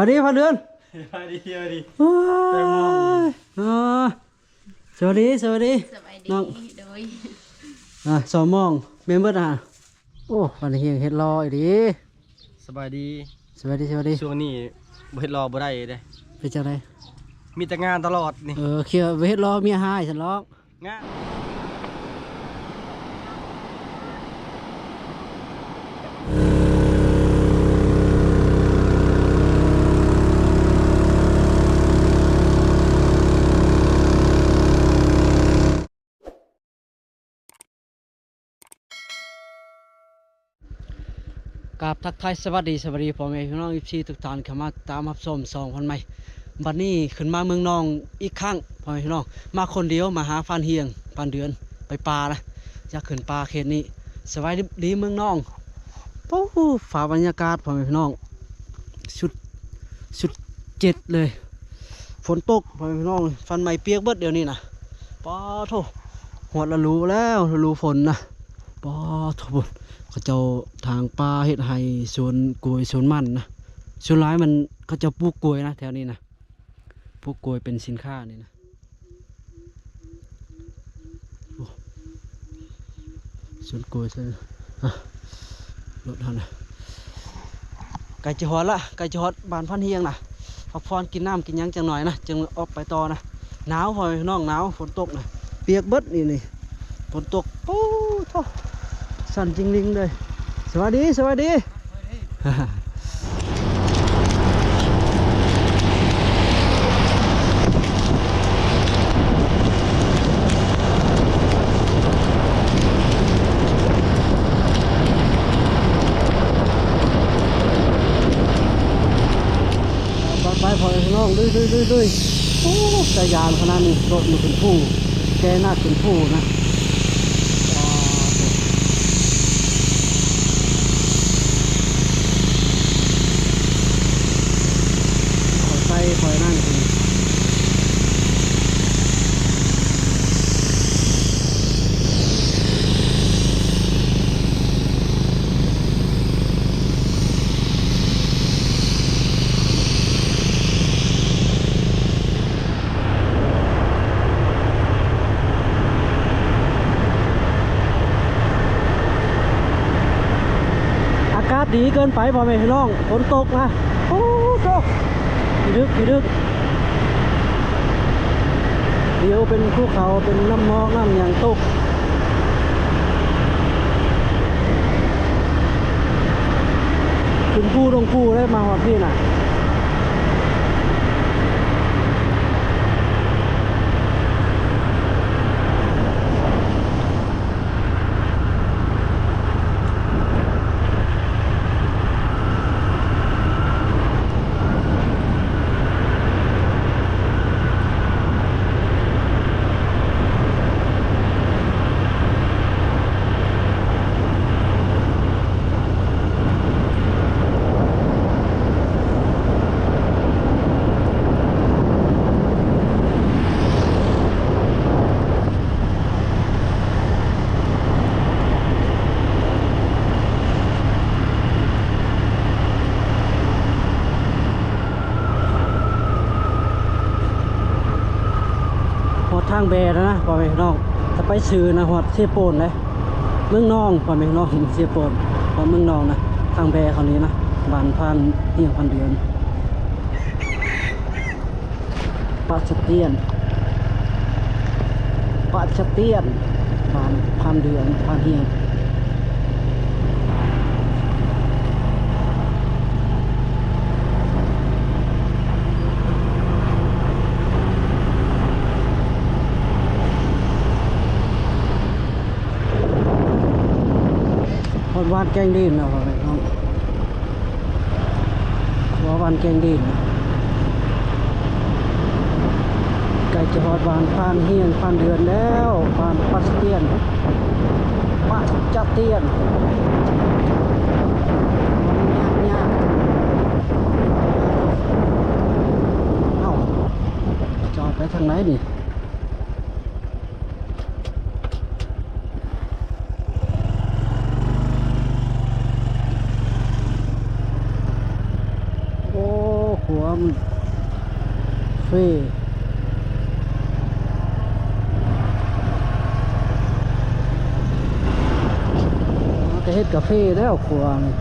วัสดีพ่อเดือน สวัสดีสวัสดี โอ้ยสวัสดีสวัสดี สบายดี น้อง โดย สองโมงเมมเบอร์โอ้วันนี้เฮ็ดรออีกดี สบายดี สวัสดีสวัสดี ช่วงนี้บ่เฮ็ดรอบ่ได้เด้ เป็นจังได มีแต่งานตลอดนี่ เคียวเฮ็ดรอเมียหายฉันร้อง งานกับทักทายสวัสดีพ่อแม่พี่น้อง14ทุกท่านเข้ามาตามรับชม2,000ใหม่บัดนี้ขึ้นมาเมืองนองอีกครั้งพ่อแม่พี่น้องมาคนเดียวมาหาฟันเฮียงฟันเดือนไปปลานะอยากขึ้นปลาเขตนี้สบายดีเมืองนองโอ้โหฝ่าบรรยากาศพ่อแม่พี่น้องสุดเจ็ดเลยฝนตกพ่อแม่พี่น้องฟันใหม่เปียกเบิดเดี๋ยวนี้นะป้าโถหวดละรูแล้วละรูฝนนะป้าโถบุญเขาเจ้าทางปลาเห็ดไห่สวนกล้วยสวนมันนะส่วนร้ายมันเขาจะปลูกกล้วยนะแถวนี้นะปลูกกล้วยเป็นสินค้านี่นะโอ้สวนกล้วยซะรถเขานะไก่จะฮอดละไก่จะฮอดบ้านพันเฮียงนะพักผ่อนกินน้ำกินหยังจังหน่อยนะจึงออกไปต่อนะหนาวพอน้องหนาวฝนตกนะเปียกเบิดนี่ฝนตกโอ้โถสั่นจริงลิงเลยสวัสดีสวัสดี ไปพอน้องด้วยโอ้ใจยานขนาดนี้รถมันเป็นผู้แกน่าเป็นผู้นะคอยไปคอยนั่งกินอากาศดีเกินไปพอไหมพี่น้องฝนตกนะโอ้โหพี่ดึกเดี๋ยวเป็นภูเขาเป็นน้ำหมอกน้ำอย่างตกขึ้นภูลงภูได้มาหอดพี่น่ะทางแบแล้วนะพ่อแม่น้องจะไปซื้อนะฮอดเสียโปนเลยเมืองนองพ่อแม่น้องเสียโปนพอเมืองนองนะทางแบเขานี้นะบ้านพันเฮียงพันเดือนปัจเตียนบ้านพันเดือนพันเฮียงวานแกงดินนะพ่อแม่น้องวานแกงดินไก่จะฮอดวานพันเฮียงพันเดือนแล้ววานปัสเตียนปัสจัเตียนยากเอ้าจอดไปทางไหนดิ ว เฟ่ก็เฮ็ดกาแฟแล้วครัวนี่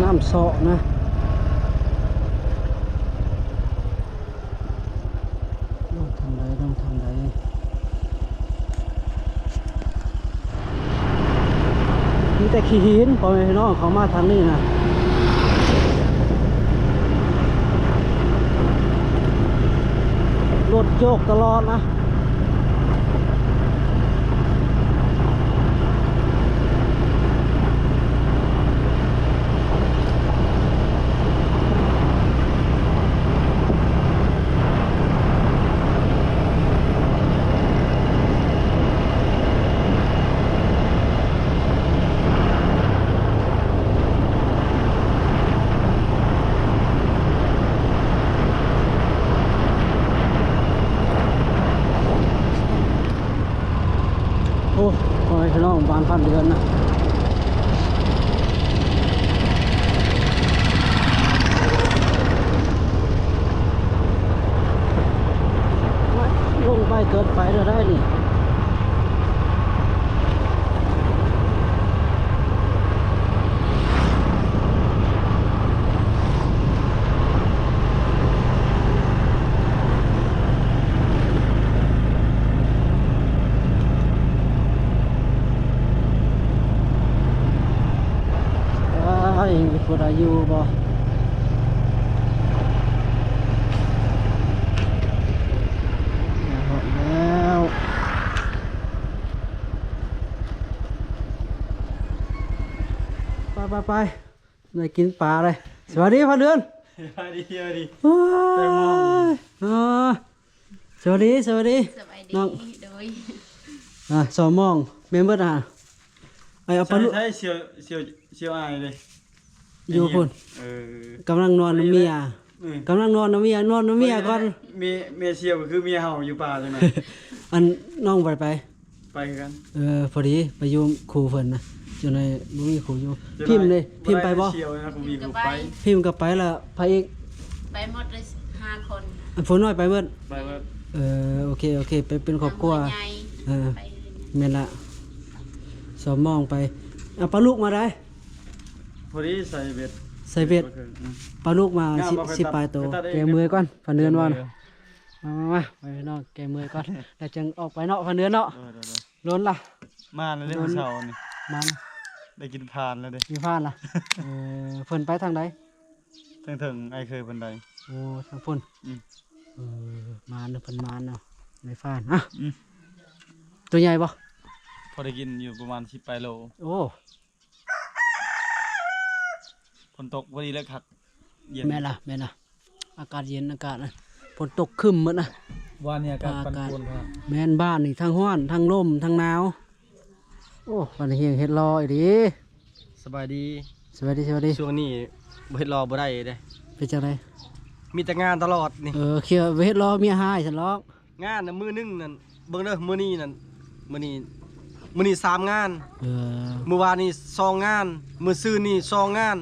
น้ำเสาะนะต้องทำไรมีแต่ขี้หินพอแม่พี่น้องเขามาทางนี้นะรถโยกตลอดนะโอ้พอแม่พี่น้องบ้านพันเดือนนะลงไปเกินไปแล้วได้นี่มีคนอายุบ่แล้วไปได้กินปลาเลยสวัสดีพ่อเดือน สบายดีเฮียดี ว้ายสวัสดีสบายดี น้อง โดย สอมองเมมเบอร์ไอ้เอาปลาลูก ใช่เชียวอายเลย อยู่พุ่น เออก ำลังนอนน้ำเมียกำลังนอนน้ำเมียก่อน เมียเชียวก็คือเมียเฮาอยู่ป่าใช่ไหม อันน้องไป ไปกัน พอดีไปอยู่ครูเพิ่นนะอยู่ในบ่มีครูอยู่พิมพ์เลยพิมพ์ไปบ่ เชียวนะกูมีกูไป พิมพ์กลับไปแล้วพระเอก ไปหมดเลย5 คน อันฝนน้อยไปเบิด ไปว่า โอเคไปเป็นครอบครัว ใหญ่ เออ ไป แม่นละสอมองไปเอาปลาลูกมาได้ พอดีใส่เบ็ด ใส่เบ็ดปลาลูกมา งามบ่ สิปลายโต ไปตัดเอง แกมือก่อนฝันเดือนว่านะมาไปนอกแกมือก่อนแล้วจึงออกไปเนาะฝันเดือนเนาะล้นล่ะ มาแล้วได้เช้านี่ มัน ได้กินพานแล้วเด้ มีพานล่ะเพิ่นไปทางใด ถึงไอ้เคยบันได โอ้ทางพุ่น อืม มาเนาะเพิ่นมาเนาะในฟานอ่ะตัวใหญ่บ่ พอได้กินอยู่ประมาณ10 โล โอ้ ฝนตกพอดีแล้วครับเย็น แม่นล่ะอากาศเย็นอากาศนะฝนตกครึ้มหมดนะ วันนี้อากาศปั่นป่วนครับ แม่นบ้านนี่ทั้งร้อนทั้งลมทั้งหนาวโอ้วันนี้เฮ็ดรออีดี สบายดี สวัสดี ช่วงนี้บ่เฮ็ดรอบ่ได้เด้ เป็นจังได มีแต่งานตลอดนี่ เคลียร์เฮ็ดรอเมียหายฉันร้อง งานน่ะมื้อหนึงนั่นเบิ่งเด้อมื้อนี้นั่นมื้อนี้3 งาน เออ มื้อวานนี้2 งานมื้อซื่อนี่2 งาน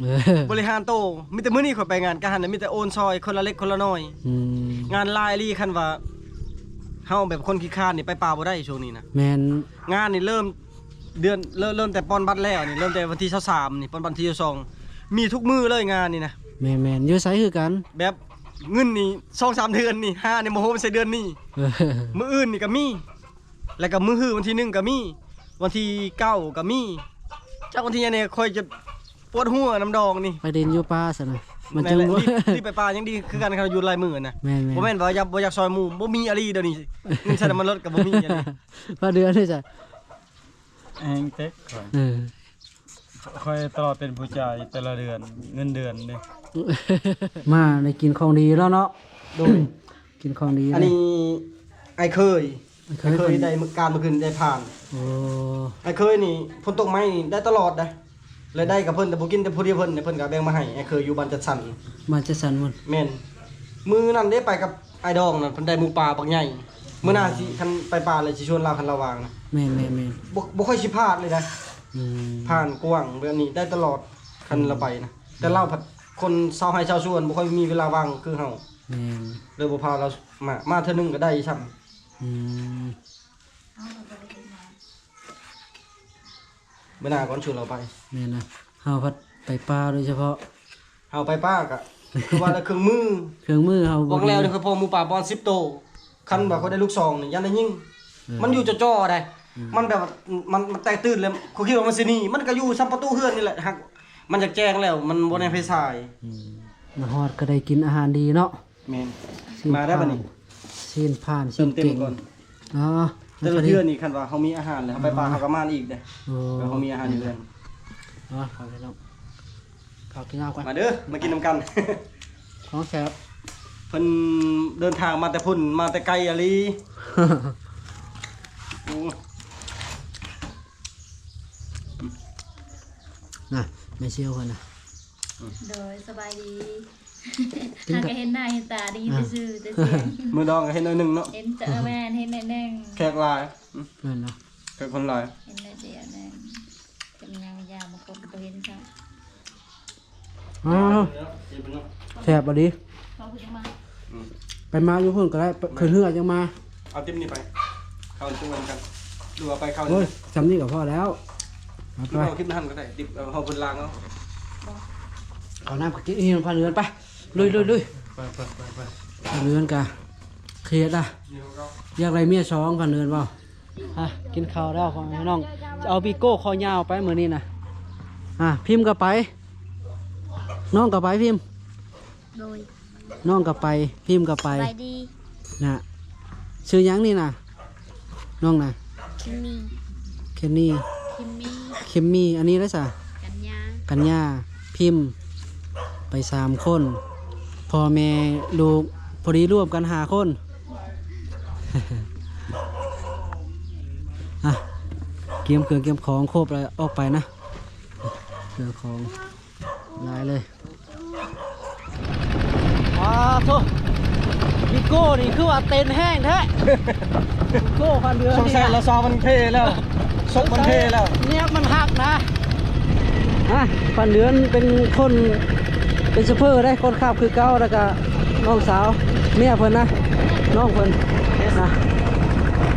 เออบ ริหารโตมีแต่มื้อนี้ข่อยไปงานกันน่ะมีแต่โอนซอยคนละเล็กคนละน้อย อืม งานหลายอีหลีคันว่าเฮาแบบคนขี้คร้านนี่ไปป่าบ่ได้ช่วงนี้นะ แม่น งานนี่เริ่มเดือนเริ่มแต่ปอนบัตรแล้วนี่เริ่มแต่วันที่23นี่ปอนบัตรที่22มีทุกมื้อเลยงานนี่นะ แม่นอยู่ไสคือกัน แบบเงินนี่2-3 เดือนนี่5นี่บ่โฮมใส่เดือนนี้ เออ มื้ออื่นนี่ก็มี แล้วก็มื้อฮื้อวันที่1ก็มี วันที่9ก็มีจักวันที่เนี่ยค่อยจะปวดหัวน้ำดองนี่ ไปเดินอยู่ป่าซั่นน่ะมันจึง แหละรีบไปป่ายังดีคือกันเขาอยู่ลายมือนะ แม่น บ่แม่นว่าอยากซอยหมู่บ่มีอะไรเดี๋ยวนี้เงินใช้น้ำมันรถก็บ่มีอันนี้ ว่าเดือนนี่จ้ะ แฮงเต็กค่อย เออ ค่อยตลอดเป็นผู้จ่ายแต่ละเดือนเงินเดือนเด้ มาได้กินของดีแล้วเนาะโดยกินของดี อันนี้ไอ้เคย เค ไอ้ ย เคยได้การเมื่อคืนได้ผ่าน โอ้ ไอ้เคยนี่ฝนตกไหมนี่ได้ตลอดนะเลยได้กับเพิ่นแต่บ่กินแต่ผู้เดียวเพิ่นเนี่ยเพิ่นก็แบ่งมาให้ไอ้เคยอยู่บ้านจัดสรร มาจะสั่นมัน แม่นมื้อนั้นได้ไปกับไอ้ดองนั่นเพิ่นได้หมูป่าบักใหญ่มื้อหน้าสิคันไปป่าเลยสิชวนเราคันระวางนะ แม่น บ่ค่อยสิพลาดเลยนะ อืม ผ่านกว้างแบบนี้ได้ตลอดคันละไปนะแต่เราผัดคนชาวไร่ชาวสวนบ่ค่อยมีเวลาว่างคือเฮา แม่น เลยบ่พาเรามาเท่านึงก็ได้ซ้ำ อืม เมื่อหน้าก่อนชวนเราไป แม่นนะเฮาพัดไปป่าโดยเฉพาะ เฮาไปป้ากะคือว่าละเครื่องมือ เครื่องมือเฮา บอกแล้วนี่คือพอหมูป่าบอล10โตคันแบบเขาได้ลูกซองนี่ยันได้ยิงมันอยู่จ่อๆได้มันแบบว่ามันแตกตื่นเลยเขาคิดว่ามันสิหนีมันก็อยู่ซ้ำประตูเฮือนนี่แหละฮักมันจะแจ้งแล้วมันบ่ได้ไฟฉาย มาฮอดก็ได้กินอาหารดีเนาะ แม่นมาได้บัดนี้ ซีนผ่านซี เติ น มเต็ม เก่ง ก่อน อ๋อ แต่ละเทื่อนี่คันว่าเขามีอาหารแล้วเขาไปป่าเขาก็มาอีกเด้ โอ้ แล้วเขามีอาหารอยู่เรือน อ๋อขอไปแล้วขอกินข้าวก่อน มาเด้อมากินน้ำกัน ของแซ่บ เพิ่นเดินทางมาแต่พุ่นมาแต่ไกลอะลีโอ้ น่ะไม่เชี่ยวคนน่ะ โดยสบายดี กิน หาก กับ เห็นหน้าเห็นตาได้ยินแต่ชื่อแต่เสียง มือดองก็เห็นหน่อยหนึงเนาะ เห็นแต่แม่นเห็นแน่แน่ง แขกหลาย นั่นเนาะ แขกคนหลาย เห็นแต่เดียวแน่งเป็นยาวยาวบางคนก็เห็นครับ อ๋อแซ่บบ่ดี เขาคือจะมา ไปมาอยู่เพิ่นก็ได้ขึ้นเรือจังมา เอาติ๊บนี่ไป เข้าตัวกันดูเอาไปเข้า โอ้ยจำนี่ก็พอแล้วเอา ดู ไป เอาคลิปนั้นก็ได้ติ๊บเอาบนรางเอา เอาน้ำกับกินนี่พันเรือนไปลุย ไป พันเรือนกะเครียดอ่ะ นี่เขา อยากไรเมียสองพันเรือนเปล่าฮะกินข้าวแล้วของน้องจะเอาบีโก้คอยาวไปมื้อนี้นะพิมพ์ก็ไป น้องก็ไปพิมพ์ โดย น้องก็ไปพิมพ์ก็ไป สบายดี นะชื่อหยังนี่นะน้องนะ คิมมี่ เคนนี่ คิมมี่ เคมมี่อันนี้ได้จ้ะ กันยา กัญญาพิมพ์ไป3 คนพ่อแม่ลูกพอดีร่วมกัน5 คน เกียมเครื่องเกียมของครบเลยออกไปนะเครื่องของหลายเลยว้าโธ่วิโก้นี่คือว่าเต็นแห้งแท้วิโก้พันเดือน สงสัยเราซอมันเทแล้วซกมันเทแล้ว เนี่ยมันหักนะพันเดือนเป็นคนเป็นซูเปอร์ได้คนขับคือเก้าแล้วก็น้องสาวเมียเพิ่นนะน้องเพิ่นนะ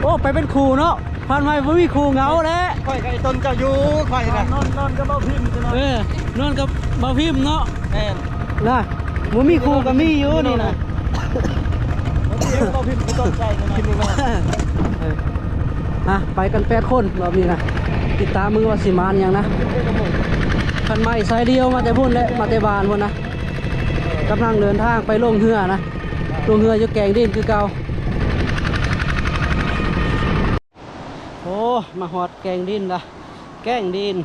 โอ้ไปเป็นครูเนาะพันไม่บ่มีครูเหงาแล้ว ข่อยกับไอ้ต้นเจ้าอยู่ข่อยนะนอนก็บ่พิมพ์ นอนกับบ่าวพิมพ์เนาะ แม่น นะบ่มีครูก็มีอยู่นี่นะ บ่พิมพ์บ่ต้นใจกันนะพิมพ์มา ไปกัน8 คนรอบนี้นะติดตามมือว่าสิมานหยังนะคันไม้สายเดียวมาแต่พุ่นและมาแต่บานพุ่นนะกำลังเดินทางไปลงเรือนะลงเรืออยู่แกงดินคือเก่าโอ้มาหอดแกงดินละแกงดิน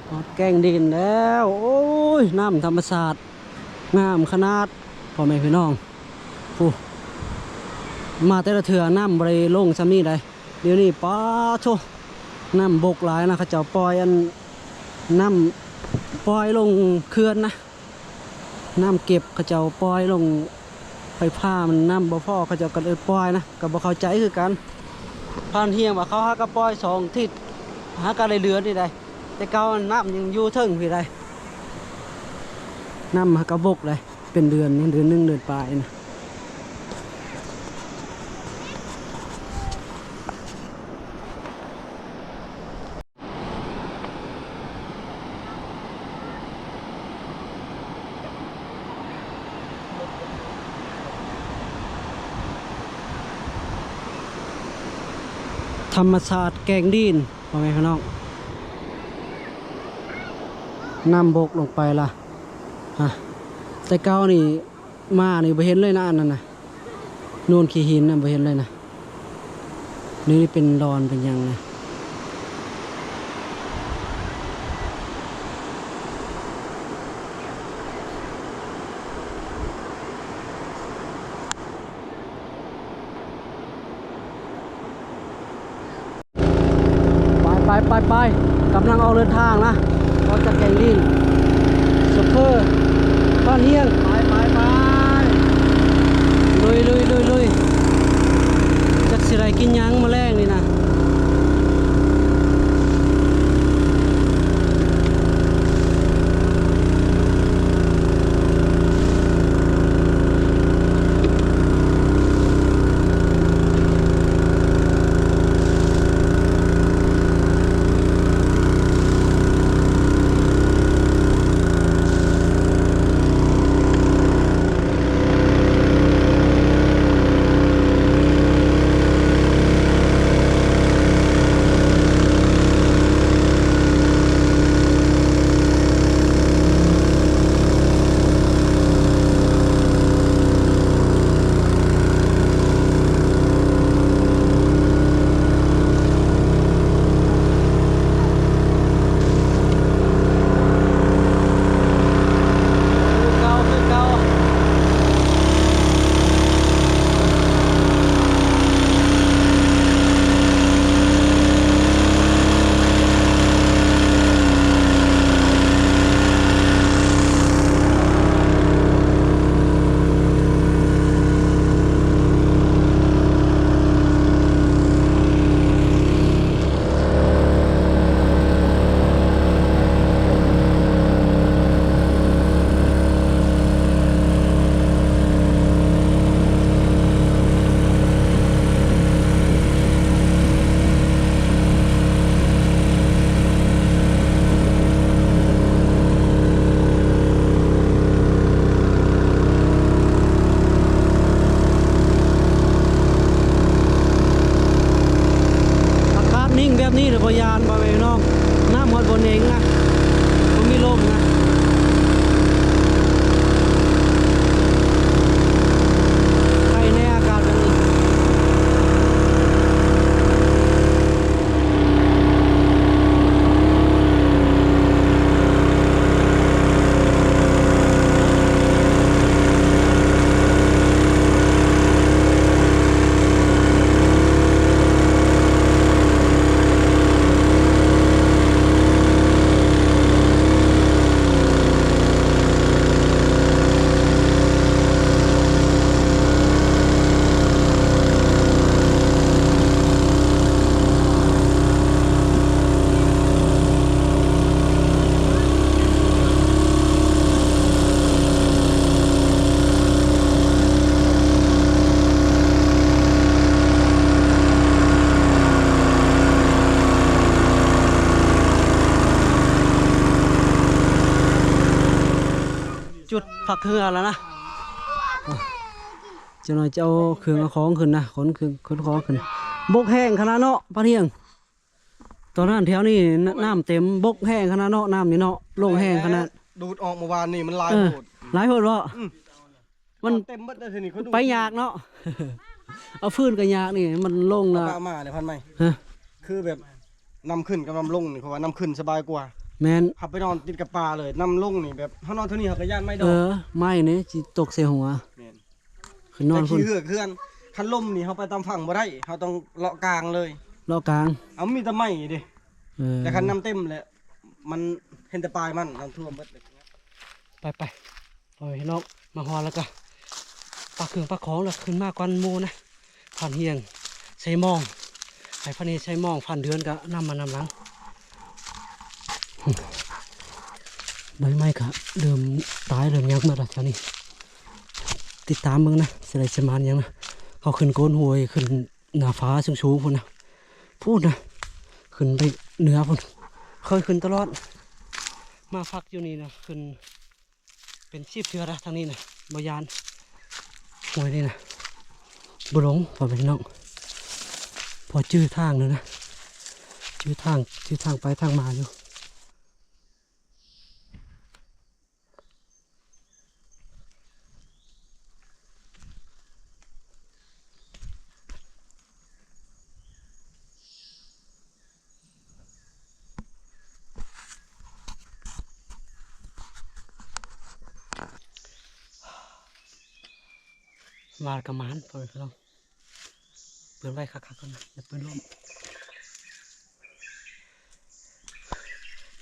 หอดแกงดินแล้วโอ้ยน้ำธรรมศาสตร์งามขนาดพ่อแม่พี่น้องโอ้มาแต่ละเถื่อน้ำบริลงซ้ำนี่ได้เดี๋ยวนี้ป้าโชน้ำบกหลายนะเขาเจ้าปล่อยอันน้ำปล่อยลงเขื่อนนะน้ำเก็บเขาเจ้าปล่อยลงไฟผ้ามันน้ำบ่พอเขาเจ้าก็เลยปล่อยนะก็บ่เข้าใจคือกันผ่านเฮียงว่าเขาหากระปล่อย2 ทิศหากระได้เรือนี่ได้แต่เก่าน้ำยังอยู่เทิงพี่ได้น้ำหากระบกเลยเป็นเดือน1 เดือนปลายนะธรรมศาสตร์แกงดินพ่อแม่พี่น้องน้ำบกลงไปล่ะแต่เก่านี่มานี่บ่เห็นเลยนะอันนั้นนะนูนขี้หินนะบ่เห็นเลยนะนี่เป็นดอนเป็นหยังนะไปกำลังออกเดินทางนะเราจะแกงดินซุปเปอร์บ้านเฮียงไปลุยจักสิไรกินหยังมาแรงนี่นะ แบบนี้เดี๋ยวพยานบ่แม่น้องน้ำหมดบนเองนะบ่มีลมนะใครในอากาศแบบนี้จุดผักเครือแล้วนะเจะหน่อยจะเอาเครื่องเอาของขึ้นนะขนเครื่องขนของขึ้นบกแห้งขนาดเนาะป้าเที่ยงตอนนั้นแถวนี้น้ำเต็มบกแห้งขนาดเนาะน้ำนี่เนาะลงแห้งขนาด ดูดออกเมื่อวานนี่มันลาย เออ โหด หลายคนว่ามัน เต็มหมดเลยทีนี้เขาดู ไปยากเนาะ เอาฟืนก็ยากนี่มันลงละ ปลามาเนี่ยพันไหม ฮะ คือแบบนำขึ้นกับนำลงนี่เขาว่านำขึ้นสบายกว่า แมน ขับไปนอนติดกับปลาเลยนำลงนี่แบบเขานอนเท่านี้เขาก็ย่านไม่ด เอ อก อไม่เนี่ยจิตกใส่หัว แม่น ขึ้นนอน แต่ พุ่น ขี้เหือกเคลื่อนคันลมนี่เขาไปตามฝั่งบ่ได้เขาต้องเลาะกลางเลย เลาะกลาง เอามีแต่ไม้ดิ เออ แต่คันน้ำเต็มเลยมันเห็นแต่ปลายมันน้ำท่วมเบิดเลย ไปไปปล่อยให้นกมาหอแล้วก็ปลาเครื่องปลาของแล้วขึ้นมากกว่าหมูนะผ่านเฮียงใส่หมองไอ้พันนี้ใส่หมองผ่านเดือนก็นำมานำหลังใบไม้ครับเริ่มตายเริ่มยักมาแล้วแถวนี้ติดตามมึงนะสไลด์สมานยังนะเขาขึ้นโกนหวยขึ้นหน้าฟ้าสูงๆพุ่นนะพูดนะขึ้นไปเหนือพุ่นเคยขึ้นตลอดมาพักอยู่นี่นะขึ้นเป็นชีพเชื้อนะทางนี้นะบยานหวยนี่นะบุหลงพอเป็นน้องพอจื้อทางเลยนะจื้อทางไปทางมาอยู่มากระมานพอเป็นน้องเปิดไว้คักๆก่อนนะอย่าเปิดลม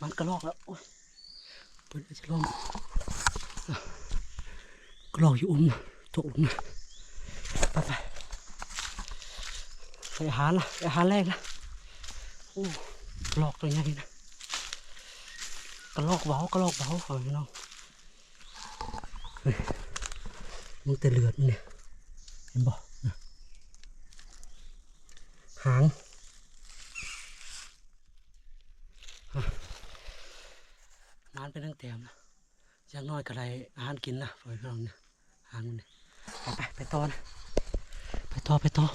มันกระลอกแล้วโอ้ยเปิดไว้จะลมกระลอกอยู่นะตัวนะไปไปใส่อาหารนะอาหารแรกนะโอ้กระลอกตัวใหญ่นะกระลอกเบากระลอกเบาพอเป็นน้องเฮ้ยมึงแต่เลือดมันเนี่ยเห็นบ่หางมันเป็นตั้งแต่นะอย่างน้อยก็ได้อาหารกินนะปล่อยเราเนี่ยหางมันเนี่ยไปต่อนะไปต่อ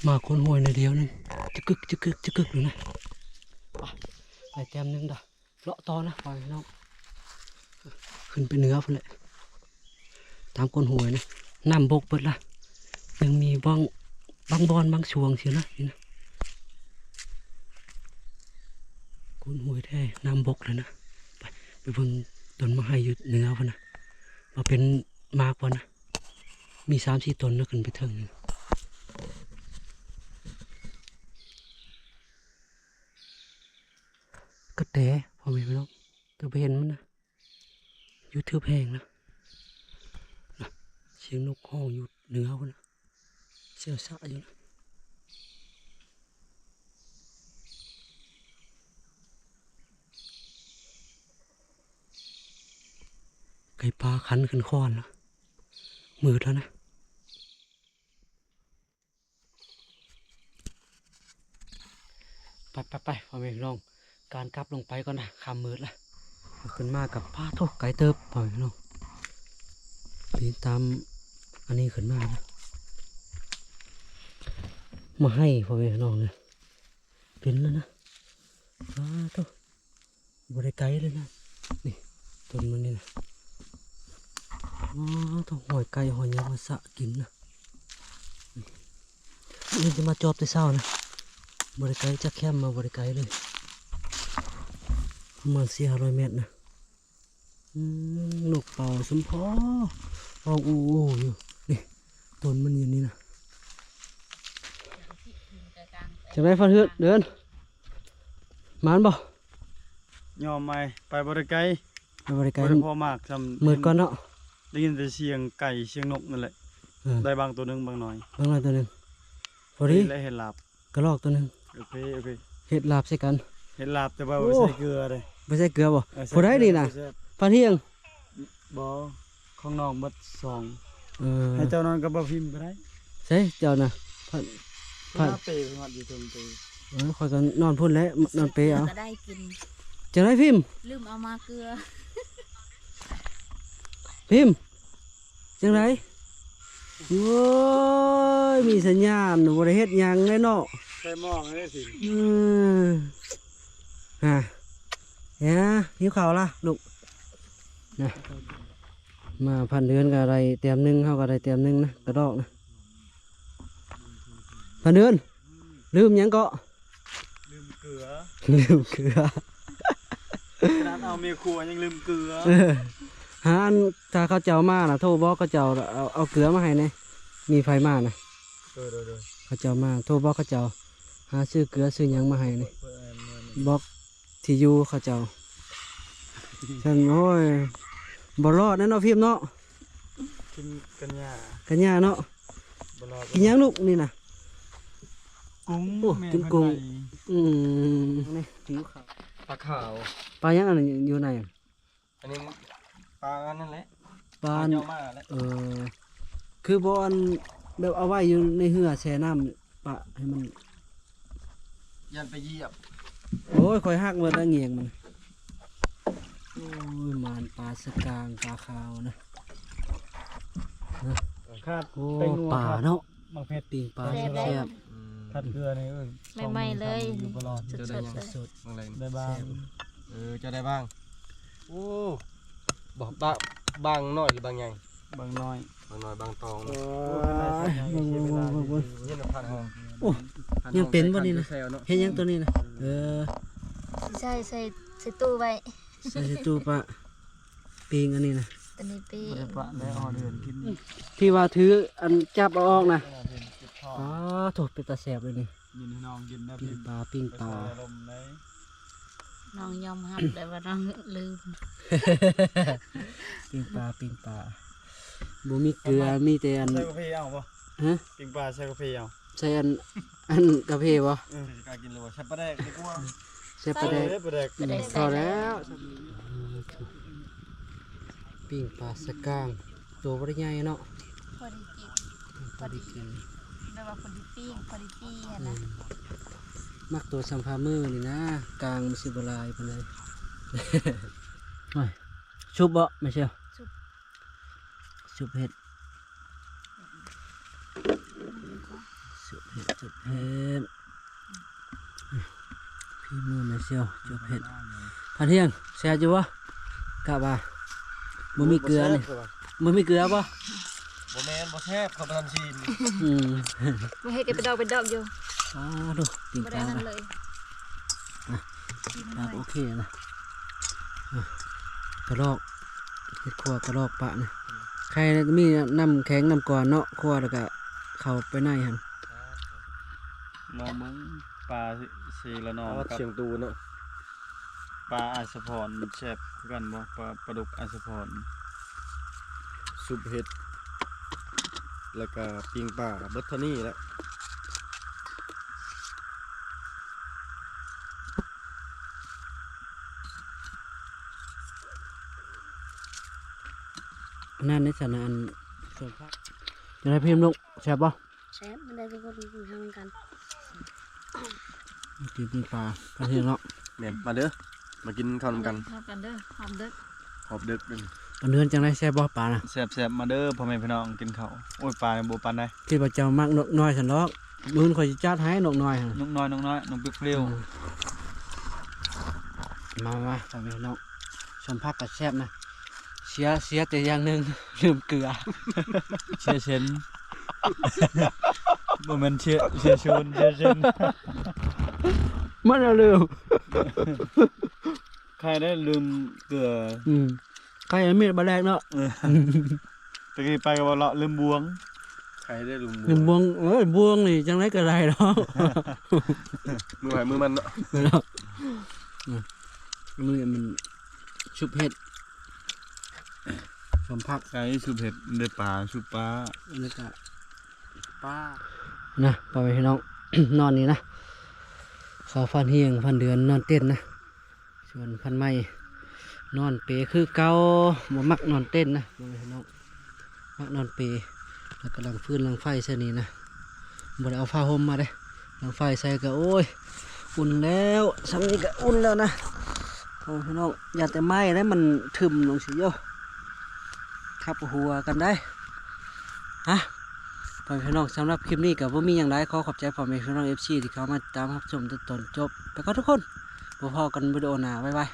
มาคนห่วยในเดียวนึงจะกึกอยู่นะไปเต็มนึงด่ะเลาะต่อนะปล่อยน้องขึ้นไปเหนือพุ่นแหละตามคนห่วยนะน้ำบกเปิดละยังมีบางบอนบางช่วงเสียนะนี่นะคนห่วยแท้น้ำบกเลยนะไปเบิ่งต้นมะไฮอยู่เหนือพุ่นนะมาเป็นมากกว่านะมี3-4ต้นนะขึ้นไปถึงกระแตพอไหมพี่น้องตัวไปเห็นมันนะอยู่เทือกแพงนะเสียงนกห้องอยู่เหนือพุ่นนะเสียวสะอยู่นะไก่ปลาขันขึ้นค้อนแล้วมืดแล้วนะไปพอแม่พี่น้องการกลับลงไปก่อนนะคำมืดละขึ้นมากับป้าโทษไก่เติบพอแม่พี่น้องนี่ตามอันนี้ขึ้นมานะมาให้พอแม่พี่น้องเลย เป็นแล้วนะตัวบริไกลเลยนะนี่ต้นมันนี่นะต้องหอยไก่หอยยามาสะกินนะนี่จะมาจอบแต่เช้านะบริไกลจะแคมมาบริไกลเลยประมาณ400 เมตรนะนกเป่าสมพอร้องอู้อยู่นี่ต้นมันอยู่นี่นะจะได้ฟันเหือดเดินมันบ่ ยอมไหมไปบริไกล ไปบริไกล บริพอมากทำ มืดก่อนเนาะ ได้ยินแต่เสียงไก่เสียงนกนั่นแหละได้บางตัวหนึงบางหน่อย บางหน่อยตัวหนึ่งพอดี และเห็ดลาบ กระรอกตัวหนึ่ง โอเคโอเค เห็ดลาบใส่กัน เห็ดลาบแต่ว่า โอ้ บ่ใส่เกลือเลย ไม่ใช่เกลือบ่ ใส่ พอได้นี่นะ เกลือ พันเที่ยง บ่ของน้องเบัดสอง เออ ให้เจ้านอนกับบ่พิมพ์ก็ได้ ใช่เจ้านะพัน หน้าเปรย์หัดอยู่ตรงเปรย์ คอยกันนอนพุ่นแล้วนอนเปรย์เอา ก็ได้กิน จะได้พิมพ์ ลืมเอามาเกลือ พิมพ์จังไรโว้ยมีสัญญาณบริเฮ็ดหยังเลยเนาะ ใส่หม้อให้ได้สิ ฮะเนี่ยหิวข้าวละลูกนะมาพันเดือนกับอะไรเตรียมหนึงเข้ากับอะไรเตรียมหนึงนะกระดอกนะพันเดือนลืมหยังก็ ลืมเกลือ ลืมเกลือ ขนาดเอาเมียครัวยังลืมเกลือ หาอันถ้าเขาเจ้ามาน่ะโทรบอกเขาเจ้าเอาเกลือมาให้เนี่ยมีไฟมาน่ะ เออ เขาเจ้ามาโทรบอกเขาเจ้าหาซื้อเกลือซื้อหยังมาให้เนี่ยบอกที่อยู่เขาเจ้าฉันโอ้ยบ่รอดแน่เนาะพิมพ์เนาะ กินกันยา กันยาเนาะ บ่รอด กินหยังลูกนี่น่ะ กุ้ง โอ้ แม่ กินกุ้ง เพิ่ไป นี่หิวข้าว ปลาขาว ปลาหยังอันนั้นอยู่ไหน อันนี้ปลาอันนั่นแหละ ปลา เจ้ามาแล้ว คือบ่อันแบบเอาไว้อยู่ในเหือแช่น้ำปะให้มัน ยันไปเหยียบ โอ้ยคอยหักเบิดแล้วเงียงมันโอ้ยมานปลาสกางปลาขาวนะ คาด โอ้ ไปงัว ปลา คด เนาะ มะเผ็ด ปิงปลาแซ่บ คาดเกลือนี่ไม่ไหม้เลย อยู่ตลอด สดๆเลย ๆสด อะไร ได้บ้าง จะได้บ้างโอ้บอกบางน้อยหรือบางใหญ่ บางน้อย บางน้อยบางตอง ๆโอ้ ย ยเบิ่ง นี่นะพันห้อง โอ้ยังเป็นบ่นี่นะ แซวเนาะ เห็นยังตัวนี้นะใส่ตู้ไว้ ใส่ตู้ปลาปิงอันนี้นะ ตอนนี้ปี บ่ได้ปะแล้วเอาเดินกิน ที่ว่าถืออันจับเอาออกนะ เอาเดินเก็บท้อง อ๋อโถเป็นตาแสบเลยนี่ ยินให้น้องกินนะ ปิ้ พี่ งปลาปิ้ง ไป ปลา ใส่ลมไหน น้องยอมรับแต่ว่าน้องลืม ปิ้งปลาปิ้งปลาบ่มีเกลือมีแต่อัน ใส่กาแฟเอาป่ะ ฮะ ปิ้งปลาใส่กาแฟเอา ใส่อันกาแฟบ่ จะกล้ากินเลยว่าใช่ปลาแดกดีกว่า ใส่ปลาแดก ปลาแดก พอแล้วปิ้งปลาสะก้างตัวบ่ได้ใหญ่เนาะ พอดีกิน พอดีกิน แบบว่าพอดีปิ้งพอดีปี้อะนะ มักตัวสัมภามือนี่นะกลางมันสิบ่ลายปานใด โอ้ยชุบบ่ไม่ใช่ชุบเห็ดชุบเห็ดชุบเห็ดพี่มือไม่เชียวชุบเห็ดพันเที่ยงแซ่บอยู่วะกะบ่าบ่มีเกลือนี่บ่มีเกลือบ่ บ่แม่นบ่แทบเขาบ่ทันชิน อืม ไม่ให้แกเป็นดอกอยู่ อ๋อดูปิ้ง ไม่ ป ได้ ลา นั่น นะ เลย ครับโอเคนะอ่ะกระรอกเห็ดขัวกระรอกปะนะใครมีน้ำแข็งน้ำก่อนเนาะขัวแล้วก็เข้าไปในหัน ลองมึงปลาสีละนอง เอา กับ เชียงตูเนาะ ปลาอาสะพรแซ่บคือกันบ่ปลาดุกอาสะพร ซุปเห็ดแล้วก็ปิ้งปลาเบิดเท่านี้แหละ นั่นในสนานส่วนภาคจะได้พิมพ์ลงแซ่บป่ะ แซ่บไม่ได้เป็นคนทำกัน กินปลากันเห็นเนาะ แม่นมาเด้อมากินข้าวนำกัน ทำกันเด้อหอมเด้อ ขอบเด็กเป็น อันเดือนจังได้แซ่บป่ะปลานะ แซ่บๆมาเด้อพ่อแม่พี่น้องกินข้าวโอ้ยปลาบ่ปานใด คิดว่าเจ้ามากน้อยสันลอก มื้อข่อยสิจัดให้นกน้อยหั่น นกน้อยนกเปรี้ยว มาตอนนี้น้องชมพักกับแซ่บนะเสียแต่อย่างหนึง ลืมเกลือ เชียร์เชน บ่แม่นเชียร์ชูนเชียร์เชน มันเอาลืม ใครได้ลืมเกลือ ใครเอามีดมาแลกเนาะ ตะกี้ไปกับเลาะลืมบวง ใครได้ลุม ลืมบวงบวงนี่จังไรก็ได้เนาะ มือหายมือมันเนาะ เนาะมือมันชุบเห็ดชมพัก ไก่สุเผ็ดได้ปลาสุปลา แล้วก็ป้านะไปพี่น้อง นอนนี่นะเขาฟันเฮียงฟันเดือนนอนเต้นนะส่วนพันไม้นอนเปคือเก่าบ่มักนอนเต้นนะบ่แม่นพี่น้องมักนอนเปแล้วก็ลังฟืนลังไฟเส้นนี้นะบ่ได้เอาผ้าห่มมาเด้ลังไฟใส่ก็โอ้ยอุ่นแล้วสำนี้ก็อุ่นแล้วนะโอ้พี่น้องอย่าแต่ไม้แล้วมันทึมลงสิโยขับหัวกันได้ฮะพ่อแม่พี่น้องสำหรับคลิปนี้กับว่ามีอย่างไรขอขอบใจพ่อแม่พี่น้อง FC ที่เขามาตามรับชมจนจบไปก็ทุกคนพอๆกันวิดีโอหน้าบ๊ายบาย